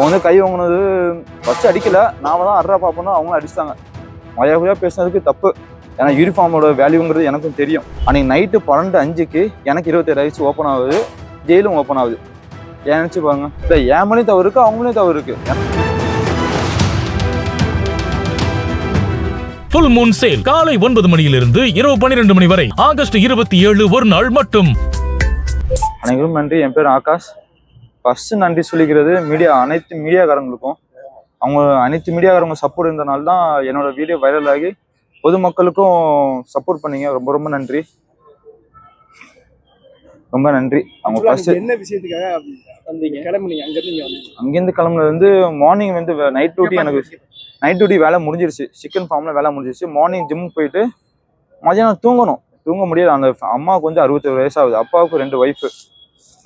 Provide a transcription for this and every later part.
அவங்க வந்து கை வாங்கினது ஃபர்ஸ்ட் அடிக்கல, நாம தான் அட்ரா பார்ப்போம்னா அவங்களும் அடிச்சிட்டாங்க. மரியாதையா பேசுனதுக்கு தப்பு. ஏன்னா யூனிஃபார்மோட வேல்யூங்கிறது எனக்கும் தெரியும். அன்னைக்கு நைட்டு 12:05க்கு எனக்கு 27 வயசு ஓப்பன் ஆகுது, ஜெயிலும் ஓப்பன் ஆகுது. ஏன் நினைச்சு பாருங்க, இல்லை என் மணி தவறு இருக்கு, அவங்களே தவறு இருக்கு. ஃபுல் மூன் சேல் காலை 9 மணியிலிருந்து இரவு 12 மணி வரை ஆகஸ்ட் 27 ஒரு நாள் மட்டும். அனைவரும் நன்றி. என் பேர் ஆகாஷ். ஃபர்ஸ்ட் நன்றி சொல்லிக்கிறது அனைத்து மீடியாக்காரங்களுக்கும். அவங்க அனைத்து மீடியாக்காரங்க சப்போர்ட் இருந்தனால தான் என்னோட வீடியோ வைரல் ஆகி பொதுமக்களுக்கும் சப்போர்ட் பண்ணீங்க. ரொம்ப ரொம்ப நன்றி, ரொம்ப நன்றி. அவங்க ஃபர்ஸ்ட் என்ன விஷயத்துக்காக வந்தீங்க, கிளம்புனீங்க அங்கேருந்து கிளம்புனது வந்து மார்னிங் வந்து நைட் டியூட்டி, எனக்கு நைட் டியூட்டி வேலை முடிஞ்சிருச்சு, சிக்கன் ஃபார்ம்ல வேலை முடிஞ்சிருச்சு. மார்னிங் ஜிம் போயிட்டு மதியானம் தூங்க முடியாது. அந்த அம்மாவுக்கு வந்து 61 வயசாகுது, அப்பாவுக்கு 2 ஒய்ஃபு.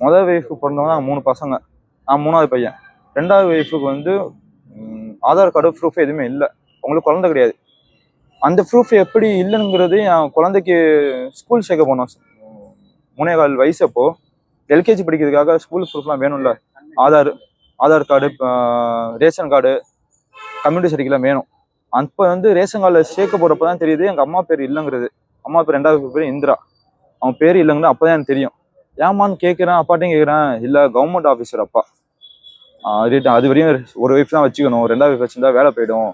முதல் ஒய்ஃபுக்கு பிறந்தவங்க 3 பசங்க, நான் 3வது பையன். 2வது ஒய்ஃபுக்கு வந்து ஆதார் கார்டு ப்ரூஃப் எதுவுமே இல்லை, அவங்களுக்கு குழந்தை கிடையாது. அந்த ப்ரூஃப் எப்படி இல்லைங்கிறது என் குழந்தைக்கு ஸ்கூல் சேர்க்க போனோம். 3.25 வயசு. அப்போ எல்கேஜி படிக்கிறதுக்காக ஸ்கூல் ப்ரூஃப்லாம் வேணும்ல, Aadhaar card, ration card, community சர்டிஃபிகேட்லாம் வேணும். அப்போ வந்து ரேஷன் கார்டில் சேர்க்க போகிறப்ப தான் தெரியுது எங்கள் அம்மா பேர் இல்லைங்கிறது. அம்மா பேர் 2வது பேர் இந்திரா, அவன் பேர் இல்லைங்கிறது அப்போ தான் எனக்கு தெரியும். ஏமான்னு கேட்குறேன், அப்பாட்டையும் கேட்குறேன். இல்லை கவர்மெண்ட் ஆஃபீஸர் அப்பா, அது வரையும் ஒரு ஒய்ஃப் தான் வச்சுக்கணும், 2வது ஒய்ஃப் வச்சுருந்தா வேலை போயிடும்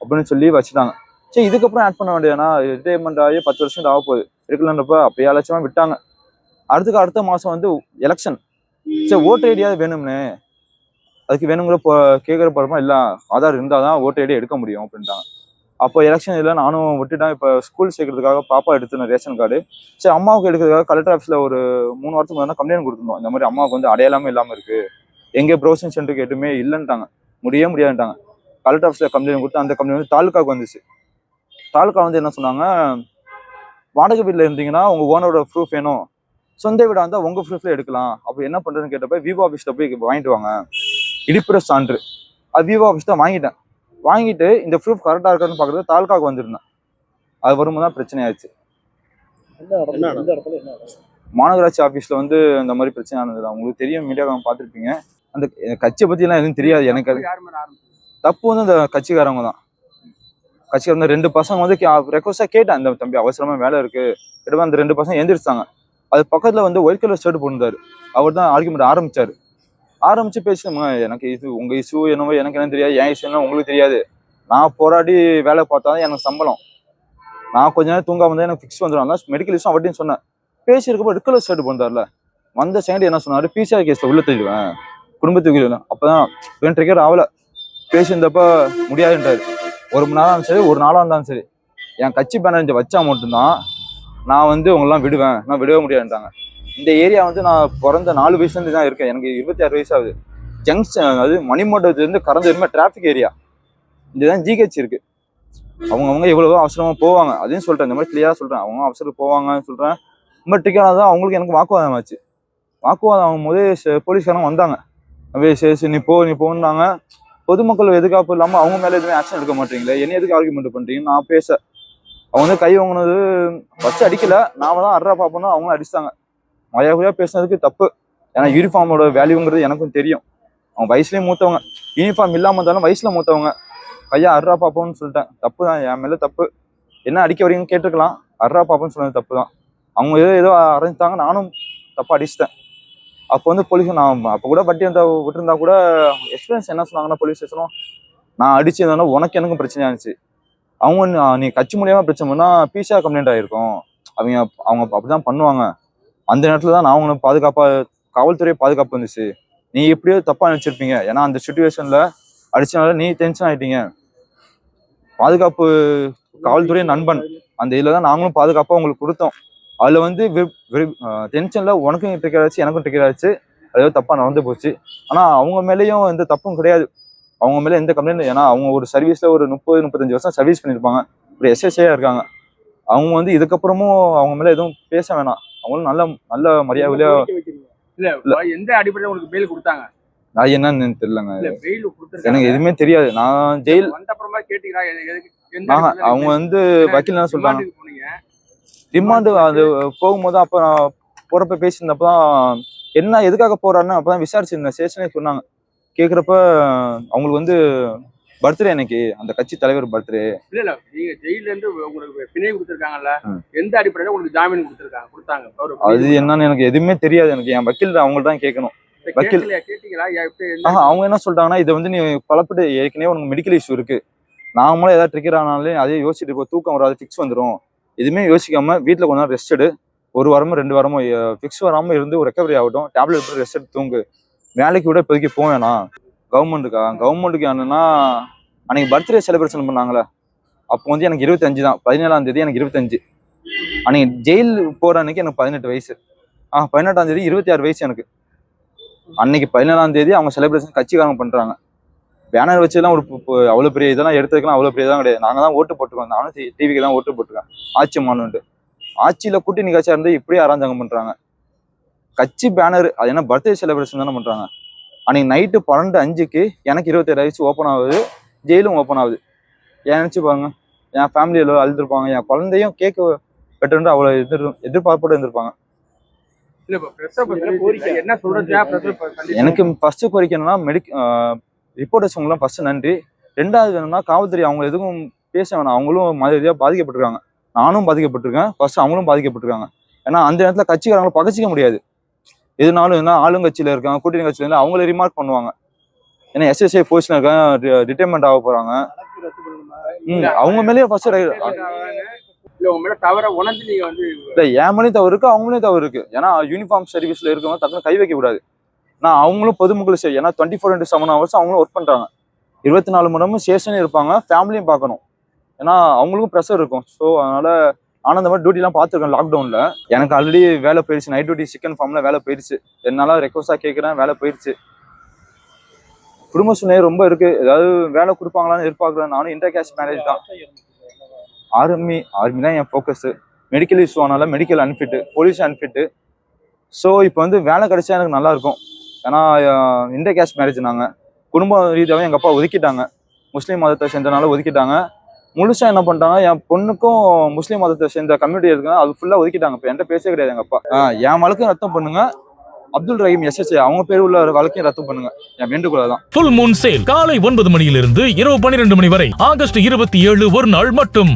அப்படின்னு சொல்லி வச்சுட்டாங்க. சரி, இதுக்கப்புறம் ஆட் பண்ண வேண்டியதுனா ரிட்டையர்மெண்ட் ஆகி 10 வருஷம் ஆக போகுது, இருக்கலன்றப்ப அப்பயே அலட்சியமாக விட்டாங்க. அடுத்த மாதம் வந்து எலெக்ஷன். சரி, ஓட்டர் ஐடியாவது வேணும்னு, அதுக்கு வேணுங்கிற கேட்குற போகிறப்ப இல்லை ஆதார் இருந்தால் தான் ஓட்டர் ஐடி எடுக்க முடியும் அப்படின்ட்டாங்க. அப்போ எலெக்ஷன் இல்லை, நானும் விட்டுட்டேன். இப்போ ஸ்கூல் சேர்க்கறதுக்காக பாப்பா எடுத்துனேன் ரேஷன் கார்டு. சரி, அம்மாவுக்கு எடுக்கிறதுக்காக கலெக்டர் ஆஃபீஸில் ஒரு 3 வாரத்துக்கு முன்னாடி கம்ப்ளைண்ட் கொடுத்துருந்தோம். இந்த மாதிரி அம்மாவுக்கு வந்து அடையாளமே இல்லாமல் இருக்குது, எங்கே ப்ரௌசிங் சென்டருக்கு எதுவுமே இல்லைன்ட்டாங்க, முடியாதுன்ட்டாங்க. கலெக்டர் ஆஃபீஸில் கம்ப்ளைண்ட் கொடுத்து அந்த கம்ப்ளைண்ட் வந்து தாலுக்காவுக்கு வந்துச்சு. தாலுக்கா வந்து என்ன சொன்னாங்க, வாடகை வீட்டில் இருந்தீங்கன்னா உங்கள் ஓனரோட ப்ரூஃப் வேணும், சொந்த வீடாக இருந்தால் உங்கள் ப்ரூஃபில் எடுக்கலாம். அப்போ என்ன பண்ணுறதுன்னு கேட்டப்ப விவோ ஆஃபீஸில் போய் வாங்கிட்டு வாங்க, இடிப்புற சான்று. அது விவோ ஆஃபீஸ் தான் வாங்கிட்டு இந்த ப்ரூஃப் கரெக்டாக இருக்கான்னு பார்க்குறது தாலுக்காவுக்கு வந்துருந்தேன். அது வரும்போது தான் பிரச்சனை ஆயிடுச்சு. மாநகராட்சி ஆஃபீஸில் வந்து இந்த மாதிரி பிரச்சனை ஆனது உங்களுக்கு தெரியும், மீடியாவை பார்த்துருப்பீங்க. அந்த கட்சியை பற்றிலாம் எதுவும் தெரியாது எனக்கு. தப்பு வந்து அந்த கட்சிக்காரவங்க தான். கட்சிக்காரங்க 2 பசங்க வந்து ரெக்வஸ்டாக கேட்டேன், இந்த தம்பி அவசரமாக வேலை இருக்குது கிட்டப்ப. அந்த 2 பசங்க எந்திரிச்சாங்க. அது பக்கத்தில் வந்து ஒயிட் கலர் ஷர்ட் போட்டிருந்தாரு, அவர் தான் ஆர்குமெண்ட் ஆரம்பிச்சு பேசுங்க. எனக்கு இது உங்கள் இஷ்யூ என்னவோ எனக்கு என்ன தெரியாது, என் இஷ்யூ என்ன உங்களுக்கு தெரியாது. நான் போராடி வேலை பார்த்தா தான் எனக்கு சம்பளம், நான் கொஞ்ச நேரம் தூங்காம இருந்தால் எனக்கு ஃபிக்ஸ் வந்துடும். அதான் மெடிக்கல் இஷ்யூ அப்படின்னு சொன்னேன். பேசியிருக்கப்போ ரெட் கலர் ஷர்ட் போட்டார்ல, வந்த செகண்ட் என்ன சொன்னார், பிசிஆர் கேஸில் உள்ள தள்ளிடுவேன், குடும்பத்துக்கு இல்லை. அப்போ தான் ட்ரிகர் ஆகலை. பேசியிருந்தப்ப முடியாதுன்றாரு. 1 மணி நேரம் இருந்தாலும் சரி, 1 நாளாக இருந்தாலும் சரி, என் கட்சி பேனர் வச்சா மட்டும்தான் நான் வந்து உங்களெலாம் விடுவேன், நான் விடவே முடியாதுன்றாங்க. இந்த ஏரியா வந்து நான் பிறந்த 4 வயசுலேருந்து தான் இருக்கேன், எனக்கு 26 வயசு ஆகுது. ஜங்ஷன் அது மணிமண்டபத்துலேருந்து கறந்து வருமே டிராஃபிக் ஏரியா. இதுதான் ஜிஹெச் இருக்குது. அவங்க எவ்வளவோ அவசரமாக போவாங்க, அதையும் சொல்கிறேன், இந்த மாதிரி கிளியராக சொல்கிறேன். அவங்க அவசரம் போவாங்கன்னு சொல்கிறேன். ரொம்ப ட்ரிக்கராக தான் அவங்களுக்கு எனக்கு வாக்குவாதம் ஆச்சு. வாக்குவாதம் ஆகும்போது போலீஸ்காரங்க வந்தாங்க, சரி நீ போன்னாங்க. பொதுமக்கள் எதுக்காப்பு இல்லாமல் அவங்க மேலே எதுவுமே ஆக்ஷன் எடுக்க மாட்டீங்களே, என்ன எதுக்கு ஆர்குமெண்ட் பண்ணுறீங்கன்னு நான் பேச. அவங்க வந்து கை வாங்கினது ஃபர்ஸ்ட் அடிக்கல, நாம தான் அட்ரா பார்ப்போம்னா அவங்களும் அடிச்சிட்டாங்க. மரியாதையா பேசுனதுக்கு தப்பு. ஏன்னா யூனிஃபார்மோட வேல்யூங்கிறது எனக்கும் தெரியும். அவங்க வயசுலேயும் மூத்தவங்க, யூனிஃபார்ம் இல்லாமல் இருந்தாலும் வயசுல மூத்தவங்க. கையா அட்ரா பார்ப்போம்னு சொல்லிட்டேன், தப்பு தான், என் மேலே தப்பு. என்ன அடிக்க வரீங்கன்னு கேட்டுக்கலாம், அட்ரா பார்ப்போம்னு சொன்னது தப்பு தான். அவங்க ஏதோ அரைஞ்சிட்டாங்க, நானும் தப்பாக அடிச்சிட்டேன். அப்போ வந்து போலீஸ் நான் அப்போ கூட வட்டி விட்டுருந்தா கூட எக்ஸ்பீரியன்ஸ் என்ன சொன்னாங்கன்னா, போலீஸ் ஸ்டேஷனும் நான் அடிச்சதுனால உனக்கு எனக்கும் பிரச்சனையா இருந்துச்சு. அவங்க நீ கட்சி மூலியமா பிரச்சனை பண்ணா பிசிஆர் கம்ப்ளைண்ட் ஆகிருக்கும், அவங்க அப்படிதான் பண்ணுவாங்க. அந்த நேரத்தில் தான் நான் அவங்களை காவல்துறை பாதுகாப்பு இருந்துச்சு. நீ எப்படியோ தப்பா நினைச்சிருப்பீங்க, ஏன்னா அந்த சுச்சுவேஷன்ல அடிச்சனால நீ டென்ஷன் ஆயிட்டீங்க. பாதுகாப்பு காவல்துறை நண்பன், அந்த இதில் தான் நாங்களும் பாதுகாப்பாக உங்களுக்கு கொடுத்தோம். அதில் வந்து டென்ஷனில் உனக்கும் ட்ரிக்கர் ஆச்சு, எனக்கும் ட்ரிக்கர் ஆச்சு, அதாவது தப்பாக நடந்து போச்சு. ஆனால் அவங்க மேலேயும் எந்த தப்பும் கிடையாது, அவங்க மேலே எந்த கம்ப்ளைண்ட். ஏன்னா அவங்க ஒரு சர்வீஸில் ஒரு 30-35 வருஷம் சர்வீஸ் பண்ணியிருப்பாங்க, ஒரு எஸ்எஸ்ஏ இருக்காங்க. அவங்க வந்து இதுக்கப்புறமும் அவங்க மேலே எதுவும் பேச வேணாம், அவங்களும் நல்ல மரியாதையா. எந்த அடிப்படையில் உங்களுக்கு பெயில் கொடுத்தாங்க? நான் என்னன்னு தெரியலங்க, எனக்கு எதுவுமே தெரியாது. நான் ஜெயில் அவங்க வந்து வக்கீல் என்ன சொல்றாங்க, ரிமாண்டு அது போகும்போது அப்போ நான் போறப்ப பேசியிருந்தப்பதான் என்ன எதுக்காக போறாருன்னு அப்பதான் விசாரிச்சிருந்தேன். ஸ்டேஷனே சொன்னாங்க, கேட்குறப்ப அவங்களுக்கு வந்து பர்த்டே அன்னைக்கு அந்த கட்சி தலைவர் பர்த்டே. இல்ல நீங்க ஜெயில இருந்து உங்களுக்கு பிணை கொடுத்துருக்காங்கல்ல, ம். எந்த அடிப்படையில உங்களுக்கு ஜாமீன் கொடுத்தாங்க அது என்னன்னு எனக்கு எதுவுமே தெரியாது. எனக்கு என் வக்கீல் அவங்கள்ட்ட தான் கேட்கணும். வக்கீல் கேட்டீங்களா? அவங்க என்ன சொல்லிட்டாங்கன்னா, இதை வந்து நீ பலப்பட்டு ஏற்கனவே உனக்கு மெடிக்கல் இஷ்யூ இருக்கு, நார்மலா ஏதாவது ட்ரிகர் ஆனாலே அதே யோசிச்சுட்டு இப்போ தூக்கம் வராது, ஃபிக்ஸ் வந்துடும், எதுவுமே யோசிக்காம வீட்டில் கொஞ்ச நேரம் ரெஸ்ட் எடு, 1 வாரமோ 2 வாரமோ ஃபிக்ஸ் வராமல் இருந்து ஒரு ரெக்கவரி ஆகட்டும், டேப்லெட் எடுத்து ரெஸ்ட் எடுத்து தூங்கு, வேலைக்கு விட இப்போதைக்கு போக வேணாம். கவர்மெண்ட்டுக்கு என்னன்னா, அன்னைக்கு பர்த்டே செலிப்ரேஷன் பண்ணாங்களே, அப்போ வந்து எனக்கு 25 தான், 17ஆம் தேதி எனக்கு 25. அன்னைக்கு ஜெயில் போகிற அன்னைக்கு எனக்கு 18 வயசு. 18ஆம் தேதி 26 வயசு எனக்கு. அன்னைக்கு 17ஆம் தேதி அவங்க செலிப்ரேஷன் கட்சிக்காரங்க பண்றாங்க. பேனர் வச்சுலாம் அவ்வளோ பெரிய இதெல்லாம் எடுத்துக்கலாம், அவ்வளோ பெரிய இதெல்லாம் கிடையாது. நாங்கள் தான் ஓட்டு போட்டுருக்கோம், நானும் டிவிக்கு தான் ஓட்டு போட்டிருக்கேன். ஆட்சி மாநிலன்ட்டு ஆட்சியில் கூட்டணி கட்சியாக இருந்து இப்படியே அராஜகம் பண்றாங்க. கட்சி பேனர் அது என்ன பர்த்டே செலிப்ரேஷன் தானே பண்றாங்க. அன்னைக்கு நைட்டு 12:05க்கு எனக்கு 27 வயசு ஓப்பன் ஆகுது, ஜெயிலும் ஓப்பன் ஆகுது. ஏன் நினச்சி பாருங்க, என் ஃபேமிலியில் அழுதுருப்பாங்க, என் குழந்தையும் கேட்க பெட்டர்ன்ற அவ்வளோ எதிர்பார்ப்போடு இருந்திருப்பாங்க. எனக்கு ஃபர்ஸ்ட் கோரிக்கை என்னன்னா, ரிப்போர்ட்டர்ஸ்லாம் ஃபர்ஸ்ட் நன்றி. 2வது வேணும்னா காவல்துறை அவங்க எதுவும் பேச வேணாம், அவங்களும் மத ரீதியாக பாதிக்கப்பட்டிருக்காங்க, நானும் பாதிக்கப்பட்டிருக்கேன், ஃபர்ஸ்ட் அவங்களும் பாதிக்கப்பட்டிருக்காங்க. ஏன்னா அந்த இடத்துல கட்சிக்காரங்களை பகச்சிக்க முடியாது. எதுனாலும் என்ன ஆளுங்கட்சியில இருக்காங்க, கூட்டணி கட்சியில இருந்து அவங்கள ரிமார்க் பண்ணுவாங்க. ஏன்னா எஸ்எஸ்ஐ போஸ்ட்ல இருக்காங்க, ரிட்டைர்மெண்ட் ஆக போறாங்க. அவங்க மேலேயே ஃபர்ஸ்ட் என் மேலேயும் தவறு இருக்கு, அவங்களையும் தவறு இருக்கு. ஏன்னா யூனிஃபார்ம் சர்வீஸ்ல இருக்கவங்க டக்குன்னு கை வைக்க கூடாது. நான் அவங்களும் பொதுமக்கள் சரி, ஏன்னா 24/7 ஹவர்ஸ் அவங்களும் ஒர்க் பண்றாங்க, 24 மணி நேரமும் ஸ்டேஷனே இருப்பாங்க, ஃபேமிலியும் பார்க்கணும். ஏன்னா அவங்களுக்கும் ப்ரெஷர் இருக்கும். ஸோ அதனால ஆனால் அந்த மாதிரி டியூட்டிலாம் பார்த்துருக்கேன் லாக்டவுனில். எனக்கு ஆல்ரெடி வேலை போயிடுச்சு, நைட் டியூட்டி சிக்கன் ஃபார்மில் வேலை போயிடுச்சு. என்னால் ரெக்வஸ்டாக கேட்குறேன், வேலை போயிடுச்சு. குடும்ப சூழ்நிலை ரொம்ப இருக்கு, ஏதாவது வேலை கொடுப்பாங்களான்னு எதிர்பார்க்குறேன். நானும் இன்டர் கேஸ்ட் மேரேஜ் தான். ஆர்மி தான் என் ஃபோக்கஸ். மெடிக்கல் இஷ்யூ ஆனால medical unfit, police unfit. So இப்போ வந்து வேலை கிடைச்சா எனக்கு நல்லா இருக்கும். ஏன்னா இன்டர் கேஸ்ட் மேரேஜ், நாங்கள் குடும்ப ரீதியாகவே எங்கள் அப்பா ஒதுக்கிட்டாங்க, முஸ்லீம் மதத்தை சேர்ந்தனால ஒதுக்கிட்டாங்க. முழுசா என்ன பண்ணிட்டாங்க, என் பொண்ணுக்கும் முஸ்லீம் மதத்தை சேர்ந்த கம்யூனிட்டி இருக்குங்க, அது ஃபுல்லாக ஒதுக்கிட்டாங்க. இப்போ என்கிட்ட பேசவே கிடையாது எங்கள் அப்பா. என் வழக்கையும் ரத்தம் பண்ணுங்க, அப்துல் ரஹீம் எஸ்எஸ்ஏ அவங்க பேர் உள்ள வழக்கையும் ரத்து பண்ணுங்க, என் வேண்டுகோள் தான். ஃபுல் மூன் சேல் காலை 9 மணியிலிருந்து இரவு 12 மணி வரை ஆகஸ்ட் 27 ஒரு நாள் மட்டும்.